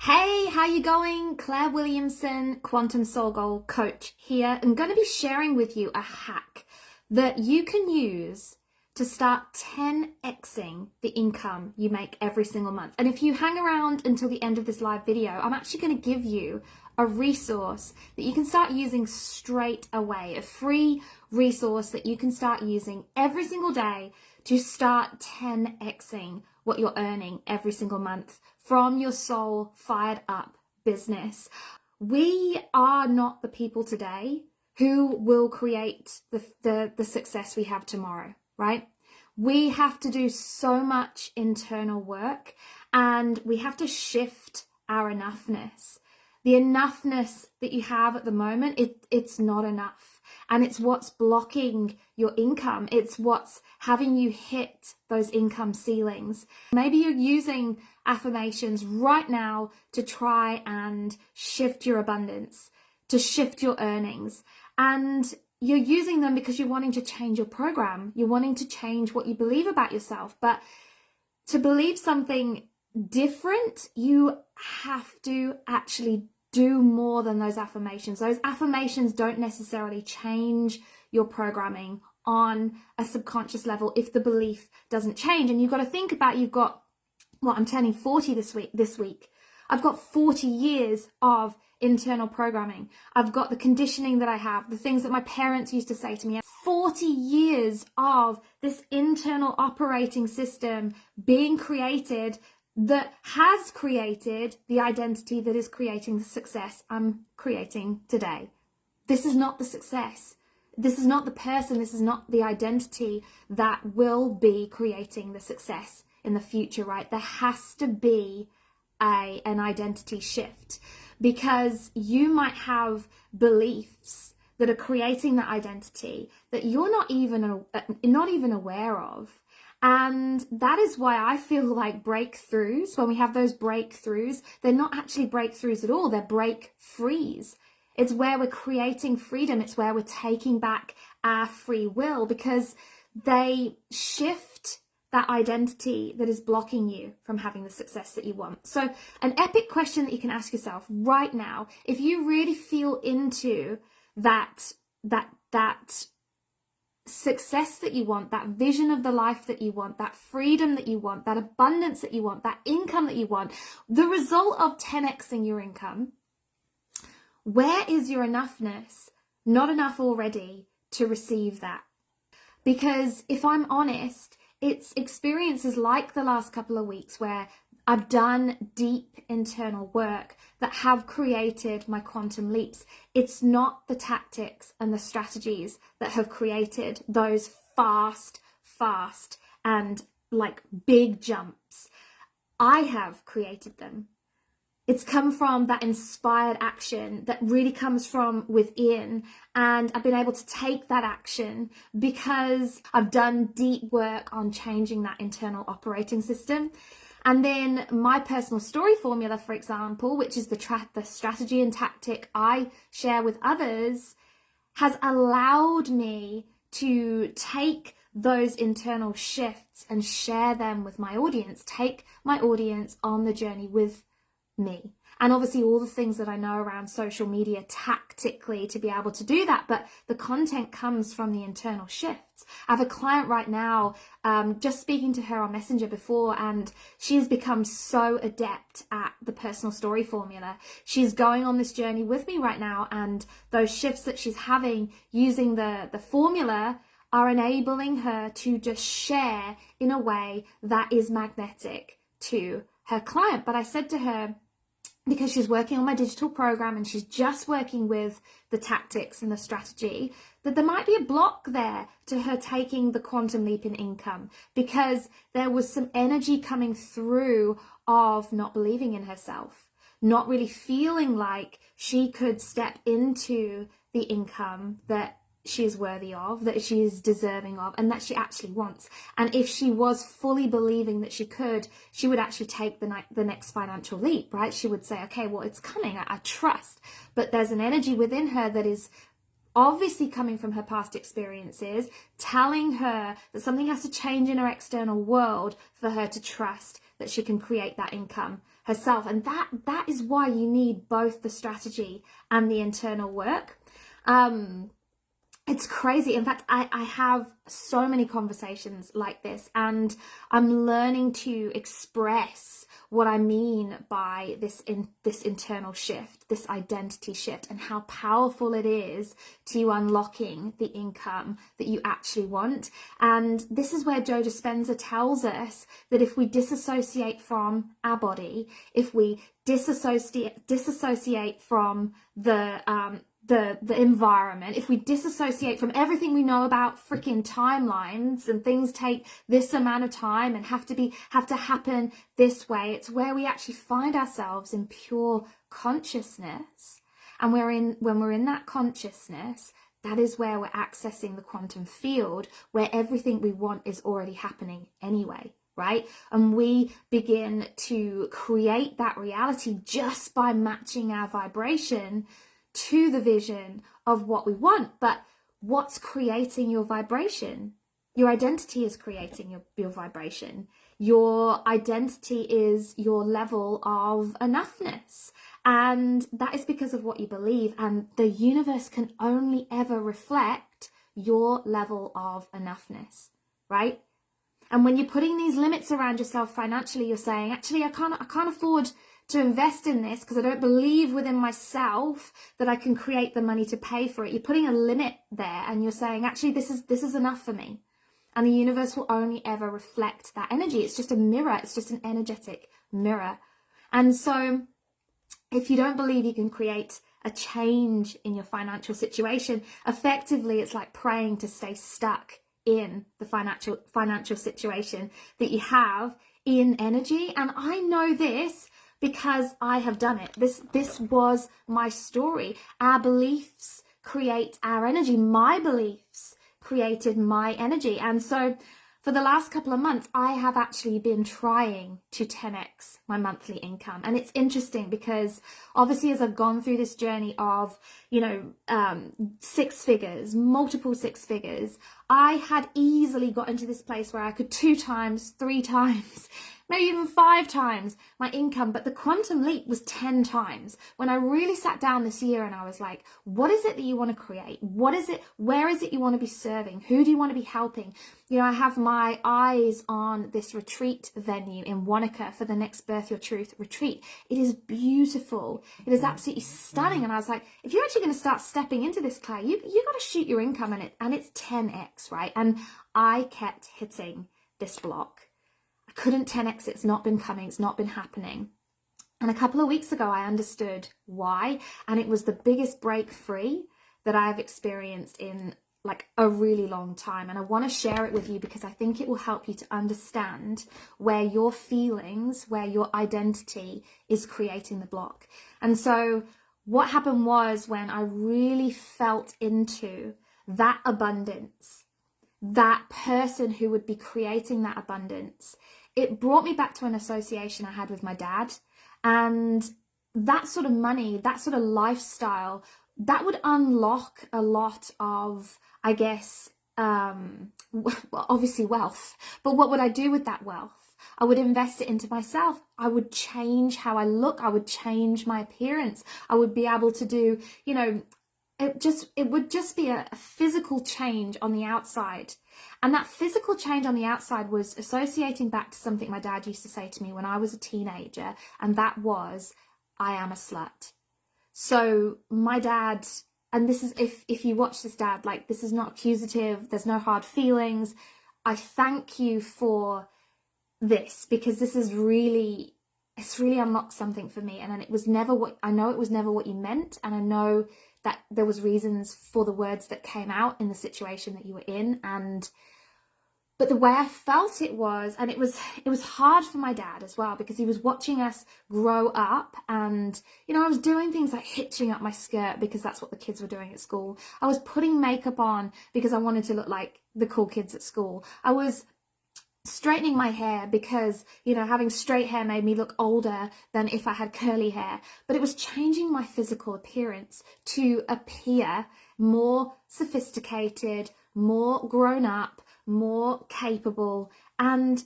Hey, how you going? Clare Williamson, Quantum Soul Goal Coach here. I'm going to be sharing with you a hack that you can use to start 10xing the income you make every single month. And if you hang around until the end of this live video, I'm actually going to give you a resource that you can start using straight away, a free resource that you can start using every single day to start 10xing what you're earning every single month from your soul fired up business. We are not the people today who will create the success we have tomorrow, right? We have to do so much internal work and we have to shift our enoughness. The enoughness that you have at the moment, it's not enough. And it's what's blocking your income. It's what's having you hit those income ceilings. Maybe you're using affirmations right now to try and shift your abundance, to shift your earnings. And you're using them because you're wanting to change your program. You're wanting to change what you believe about yourself. But to believe something different, you have to actually do more than those affirmations. Those affirmations don't necessarily change your programming on a subconscious level if the belief doesn't change. And you've got to think about, I'm turning 40 this week. I've got 40 years of internal programming. I've got the conditioning that I have, the things that my parents used to say to me. 40 years of this internal operating system being created that has created the identity that is creating the success I'm creating today. This is not the success. This is not the person. This is not the identity that will be creating the success in the future, right? There has to be an identity shift because you might have beliefs that are creating that identity that you're not even aware of. And that is why I feel like breakthroughs, when we have those breakthroughs, they're not actually breakthroughs at all. They're break-frees. It's where we're creating freedom. It's where we're taking back our free will because they shift that identity that is blocking you from having the success that you want. So an epic question that you can ask yourself right now, if you really feel into that success that you want, that vision of the life that you want, that freedom that you want, that abundance that you want, that income that you want, the result of 10xing your income, where is your enoughness not enough already to receive that? Because if I'm honest, it's experiences like the last couple of weeks where I've done deep internal work that have created my quantum leaps. It's not the tactics and the strategies that have created those fast and like big jumps. I have created them. It's come from that inspired action that really comes from within. And I've been able to take that action because I've done deep work on changing that internal operating system. And then my personal story formula, for example, which is the strategy and tactic I share with others, has allowed me to take those internal shifts and share them with my audience, take my audience on the journey with me. And obviously all the things that I know around social media tactically to be able to do that, but the content comes from the internal shifts. I have a client right now, just speaking to her on Messenger before, and she has become so adept at the personal story formula. She's going on this journey with me right now, and those shifts that she's having using the formula are enabling her to just share in a way that is magnetic to her client. But I said to her, because she's working on my digital program and she's just working with the tactics and the strategy, that there might be a block there to her taking the quantum leap in income because there was some energy coming through of not believing in herself, not really feeling like she could step into the income that she is worthy of, that she is deserving of, and that she actually wants. And if she was fully believing that she could, she would actually take the next financial leap, right? She would say, okay, well, it's coming, I trust. But there's an energy within her that is obviously coming from her past experiences, telling her that something has to change in her external world for her to trust that she can create that income herself. And that is why you need both the strategy and the internal work. It's crazy. In fact, I have so many conversations like this, and I'm learning to express what I mean by this internal shift, this identity shift, and how powerful it is to you unlocking the income that you actually want. And this is where Joe Dispenza tells us that if we disassociate from our body, if we disassociate from the environment, if we disassociate from everything we know about freaking timelines and things take this amount of time and have to happen this way, it's where we actually find ourselves in pure consciousness. And when we're in that consciousness, that is where we're accessing the quantum field, where everything we want is already happening anyway, right? And we begin to create that reality just by matching our vibration to the vision of what we want. But what's creating your vibration? Your identity is creating your vibration. Your identity is your level of enoughness. And that is because of what you believe. And the universe can only ever reflect your level of enoughness, right? And when you're putting these limits around yourself financially, you're saying, actually, I can't afford to invest in this because I don't believe within myself that I can create the money to pay for it. You're putting a limit there, and you're saying, actually, this is enough for me. And the universe will only ever reflect that energy. It's just a mirror. It's just an energetic mirror. And so if you don't believe you can create a change in your financial situation, effectively, it's like praying to stay stuck in the financial situation that you have in energy. And I know this because I have done it. This was my story. Our beliefs create our energy. My beliefs created my energy. And so for the last couple of months, I have actually been trying to 10x my monthly income. And it's interesting because obviously as I've gone through this journey of, six figures, multiple six figures, I had easily got into this place where I could 2 times, 3 times, maybe even 5 times my income. But the quantum leap was 10 times when I really sat down this year and I was like, what is it that you want to create? What is it? Where is it you want to be serving? Who do you want to be helping? I have my eyes on this retreat venue in Wanaka for the next Birth Your Truth retreat. It is beautiful. It is absolutely stunning. And I was like, if you're actually going to start stepping into this, Claire, you got to shoot your income and it's 10x, right? And I kept hitting this block. I couldn't 10x. It's not been coming. It's not been happening. And a couple of weeks ago, I understood why. And it was the biggest break free that I've experienced in like a really long time. And I want to share it with you because I think it will help you to understand where your feelings, where your identity is creating the block. And so what happened was when I really felt into that abundance, that person who would be creating that abundance, it brought me back to an association I had with my dad. And that sort of money, that sort of lifestyle, that would unlock a lot of, I guess, well, obviously wealth. But what would I do with that wealth? I would invest it into myself. I would change how I look. I would change my appearance. I would be able to do, it would just be a physical change on the outside. And that physical change on the outside was associating back to something my dad used to say to me when I was a teenager. And that was, I am a slut. So my dad, and this is, if you watch this, Dad, like, this is not accusative, there's no hard feelings. I thank you for this because this is really, it's really unlocked something for me. And it was never what, I know it was never what you meant. And I know that there was reasons for the words that came out in the situation that you were in. But the way I felt it was, and it was hard for my dad as well, because he was watching us grow up. And, I was doing things like hitching up my skirt because that's what the kids were doing at school. I was putting makeup on because I wanted to look like the cool kids at school. I was straightening my hair because, having straight hair made me look older than if I had curly hair. But it was changing my physical appearance to appear more sophisticated, more grown up, more capable. And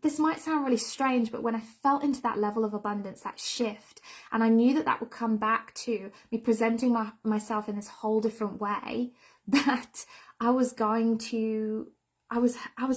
this might sound really strange, but when I felt into that level of abundance, that shift, and I knew that that would come back to me presenting myself in this whole different way, that I was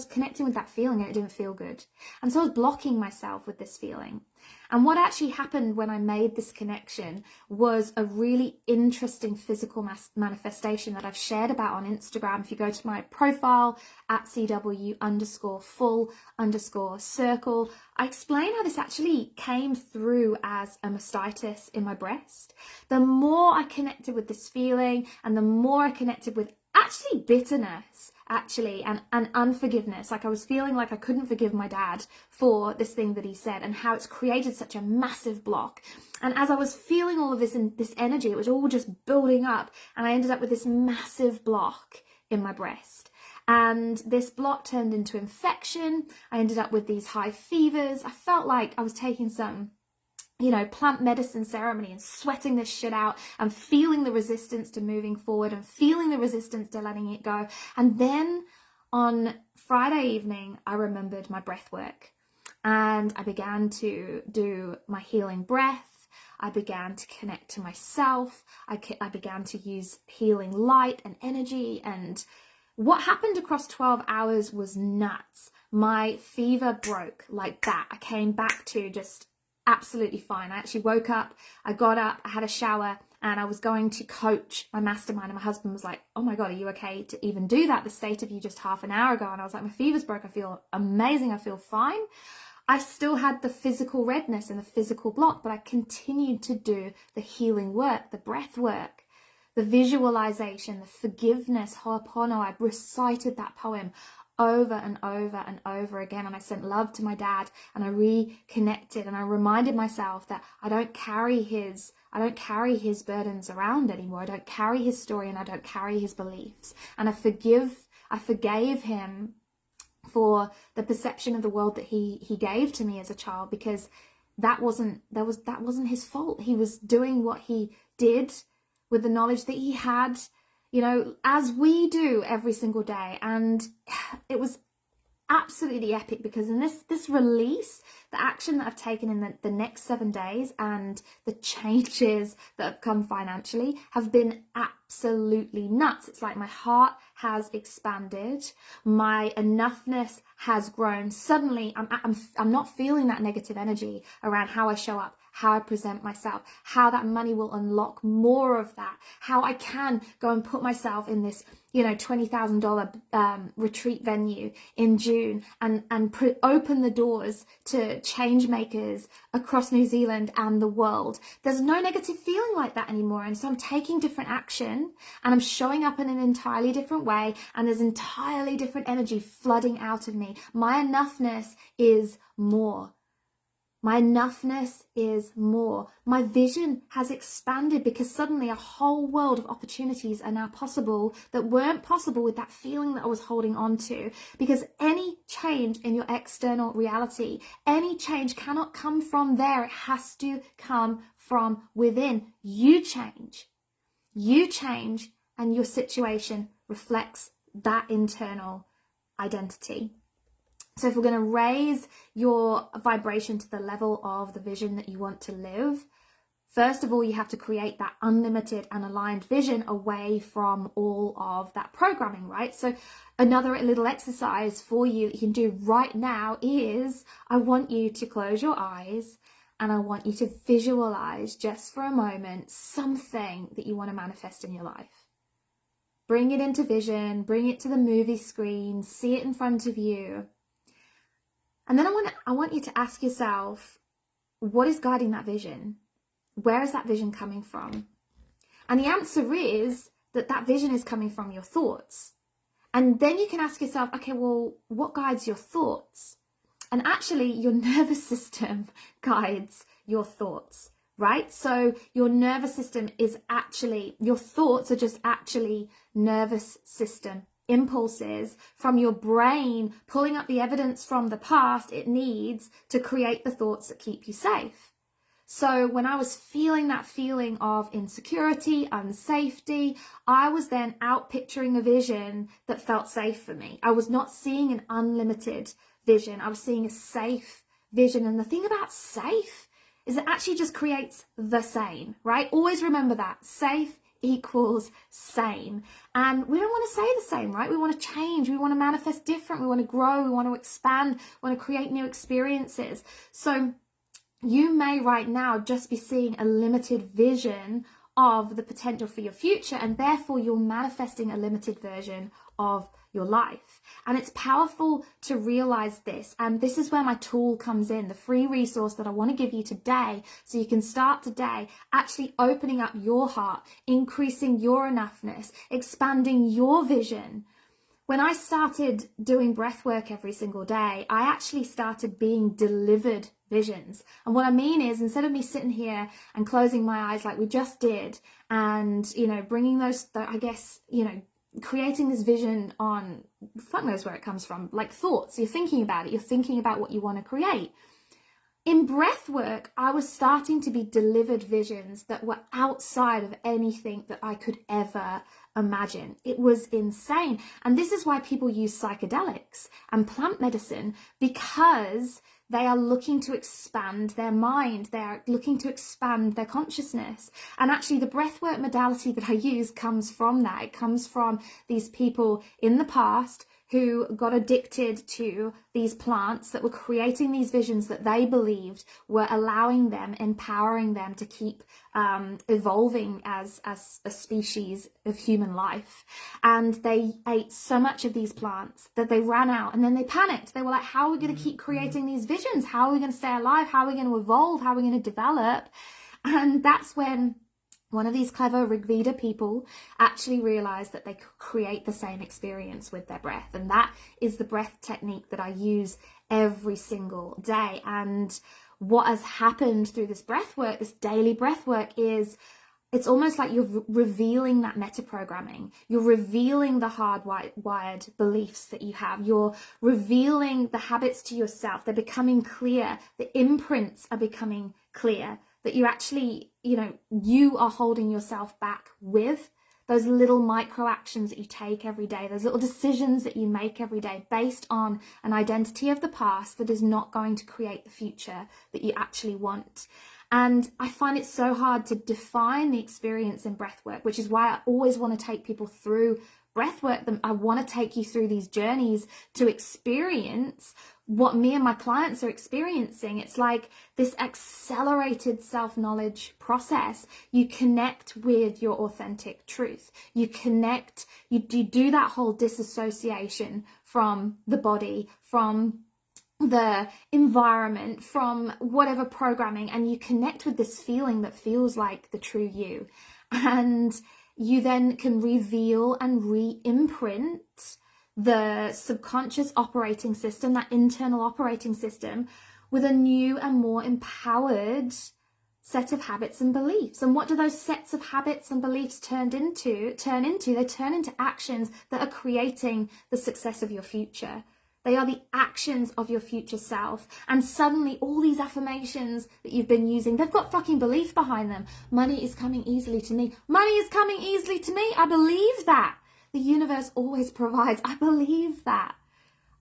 connecting with that feeling, and it didn't feel good. And so I was blocking myself with this feeling. And what actually happened when I made this connection was a really interesting physical manifestation that I've shared about on Instagram. If you go to my profile at CW_full_circle, I explain how this actually came through as a mastitis in my breast. The more I connected with this feeling, and the more I connected with actually bitterness, and unforgiveness. Like, I was feeling like I couldn't forgive my dad for this thing that he said, and how it's created such a massive block. And as I was feeling all of this energy, it was all just building up, and I ended up with this massive block in my breast. And this block turned into infection. I ended up with these high fevers. I felt like I was taking some plant medicine ceremony and sweating this shit out, and feeling the resistance to moving forward, and feeling the resistance to letting it go. And then on Friday evening, I remembered my breath work, and I began to do my healing breath. I began to connect to myself. I began to use healing light and energy. And what happened across 12 hours was nuts. My fever broke like that. I came back to just absolutely fine. I actually woke up, I got up, I had a shower, and I was going to coach my mastermind, and my husband was like, oh my God, are you okay to even do that? The state of you just half an hour ago. And I was like, my fever's broke. I feel amazing. I feel fine. I still had the physical redness and the physical block, but I continued to do the healing work, the breath work, the visualization, the forgiveness, Ho'oponopono. I recited that poem over and over and over again, and I sent love to my dad, and I reconnected, and I reminded myself that I don't carry his burdens around anymore. I don't carry his story, and I don't carry his beliefs. And I forgave him for the perception of the world that he gave to me as a child, because that wasn't his fault. He was doing what he did with the knowledge that he had, as we do every single day. And it was absolutely epic, because in this release, the action that I've taken in the next 7 days, and the changes that have come financially, have been absolutely nuts. It's like my heart has expanded, my enoughness has grown. Suddenly I'm not feeling that negative energy around how I show up, how I present myself, how that money will unlock more of that, how I can go and put myself in this $20,000 retreat venue in June, and open the doors to change makers across New Zealand and the world. There's no negative feeling like that anymore. And so I'm taking different action, and I'm showing up in an entirely different way, and there's entirely different energy flooding out of me. My enoughness is more. My enoughness is more. My vision has expanded, because suddenly a whole world of opportunities are now possible that weren't possible with that feeling that I was holding on to. Because any change in your external reality, any change cannot come from there. It has to come from within. You change, and your situation reflects that internal identity. So if we're going to raise your vibration to the level of the vision that you want to live, first of all, you have to create that unlimited and aligned vision away from all of that programming, right? So another little exercise for you that you can do right now is, I want you to close your eyes, and I want you to visualize just for a moment something that you want to manifest in your life. Bring it into vision, bring it to the movie screen, see it in front of you. And then I want you to ask yourself, what is guiding that vision? Where is that vision coming from? And the answer is that vision is coming from your thoughts. And then you can ask yourself, okay, well, what guides your thoughts? And actually, your nervous system guides your thoughts, right? So your nervous system is actually, your thoughts are just actually nervous system impulses from your brain, pulling up the evidence from the past it needs to create the thoughts that keep you safe. So when I was feeling that feeling of insecurity, unsafety, I was then out picturing a vision that felt safe for me. I was not seeing an unlimited vision. I was seeing a safe vision. And the thing about safe is it actually just creates the same, right? Always remember that. Safe equals same. And we don't want to say the same, right? We want to change. We want to manifest different. We want to grow. We want to expand. We want to create new experiences. So you may right now just be seeing a limited vision of the potential for your future, and therefore you're manifesting a limited version of your life. And it's powerful to realize this. And this is where my tool comes in, the free resource that I want to give you today, so you can start today actually opening up your heart, increasing your enoughness, expanding your vision. When I started doing breath work every single day, I actually started being delivered visions. And what I mean is, instead of me sitting here and closing my eyes like we just did, and, bringing those, I guess, creating this vision on, fuck knows where it comes from, like thoughts. You're thinking about it. You're thinking about what you want to create. In breath work, I was starting to be delivered visions that were outside of anything that I could ever imagine. It was insane. And this is why people use psychedelics and plant medicine, because they are looking to expand their mind. They're looking to expand their consciousness. And actually the breathwork modality that I use comes from that. It comes from these people in the past who got addicted to these plants that were creating these visions that they believed were allowing them, empowering them to keep evolving as a species of human life. And they ate so much of these plants that they ran out, and then they panicked. They were like, how are we going to keep creating these visions? How are we going to stay alive? How are we going to evolve? How are we going to develop? And that's when one of these clever Rigveda people actually realized that they could create the same experience with their breath. And that is the breath technique that I use every single day. And what has happened through this breath work, this daily breath work, is it's almost like you're revealing that meta-programming. You're revealing the hardwired beliefs that you have. You're revealing the habits to yourself. They're becoming clear. The imprints are becoming clear. That you actually, you are holding yourself back with those little micro actions that you take every day, those little decisions that you make every day based on an identity of the past that is not going to create the future that you actually want. And I find it so hard to define the experience in breathwork, which is why I always want to take people through breathwork. I want to take you through these journeys to experience what me and my clients are experiencing. It's like this accelerated self-knowledge process. You connect with your authentic truth. You connect, you do that whole disassociation from the body, from the environment, from whatever programming, and you connect with this feeling that feels like the true you. And you then can reveal and re-imprint the subconscious operating system, that internal operating system, with a new and more empowered set of habits and beliefs. And what do those sets of habits and beliefs turn into? They turn into actions that are creating the success of your future. They are the actions of your future self. And suddenly all these affirmations that you've been using, they've got fucking belief behind them. Money is coming easily to me. Money is coming easily to me. I believe that. The universe always provides. I believe that.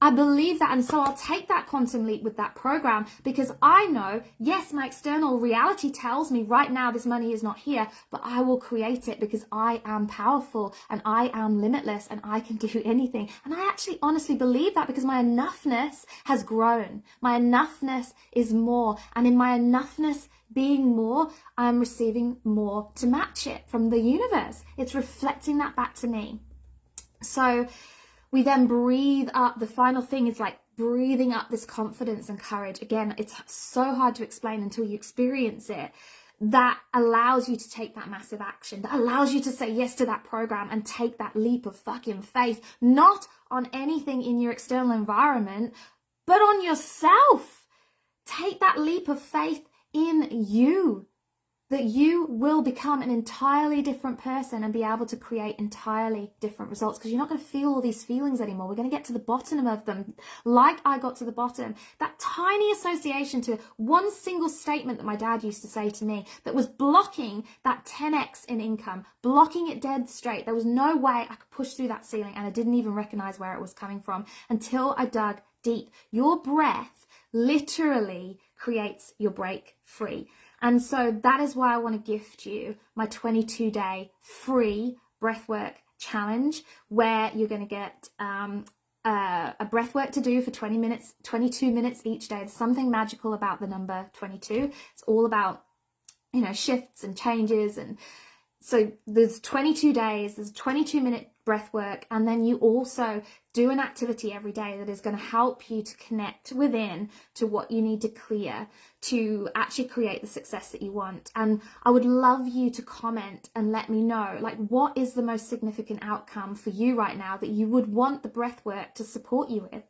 I believe that. And so I'll take that quantum leap with that program, because I know, yes, my external reality tells me right now this money is not here, but I will create it because I am powerful and I am limitless and I can do anything. And I actually honestly believe that, because my enoughness has grown. My enoughness is more. And in my enoughness being more, I'm receiving more to match it from the universe. It's reflecting that back to me. So we then breathe up. The final thing is like breathing up this confidence and courage. Again, it's so hard to explain until you experience it. That allows you to take that massive action, that allows you to say yes to that program and take that leap of fucking faith, not on anything in your external environment, but on yourself. Take that leap of faith in you, that you will become an entirely different person and be able to create entirely different results, because you're not going to feel all these feelings anymore. We're going to get to the bottom of them, like I got to the bottom. That tiny association to one single statement that my dad used to say to me that was blocking that 10x in income, blocking it dead straight. There was no way I could push through that ceiling, and I didn't even recognize where it was coming from until I dug deep. Your breath literally creates your break free. And so that is why I want to gift you my 22-day free breathwork challenge, where you're going to get a breathwork to do for 22 minutes each day. There's something magical about the number 22. It's all about, shifts and changes. And so there's 22 days, there's 22-minute breath work, and then you also do an activity every day that is going to help you to connect within to what you need to clear to actually create the success that you want. And I would love you to comment and let me know, like, what is the most significant outcome for you right now that you would want the breath work to support you with?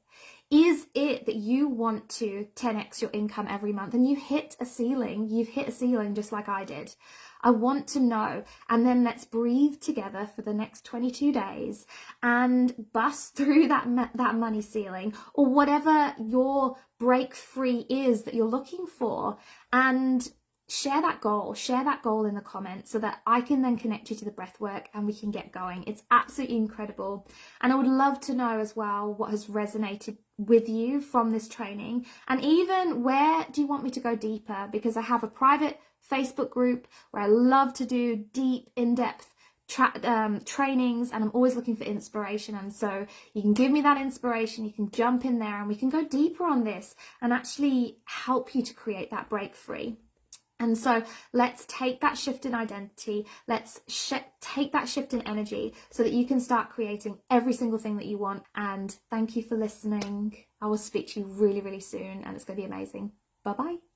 Is it that you want to 10x your income every month and you've hit a ceiling just like I did? I want to know. And then let's breathe together for the next 22 days and bust through that money ceiling, or whatever your break free is that you're looking for, and share that goal in the comments so that I can then connect you to the breath work and we can get going. It's absolutely incredible. And I would love to know as well what has resonated with you from this training, and even where do you want me to go deeper, because I have a private Facebook group where I love to do deep, in-depth trainings, and I'm always looking for inspiration. And so you can give me that inspiration, you can jump in there and we can go deeper on this and actually help you to create that break free. And so let's take that shift in identity, let's take that shift in energy so that you can start creating every single thing that you want. And thank you for listening. I will speak to you really, really soon, and it's going to be amazing. Bye-bye.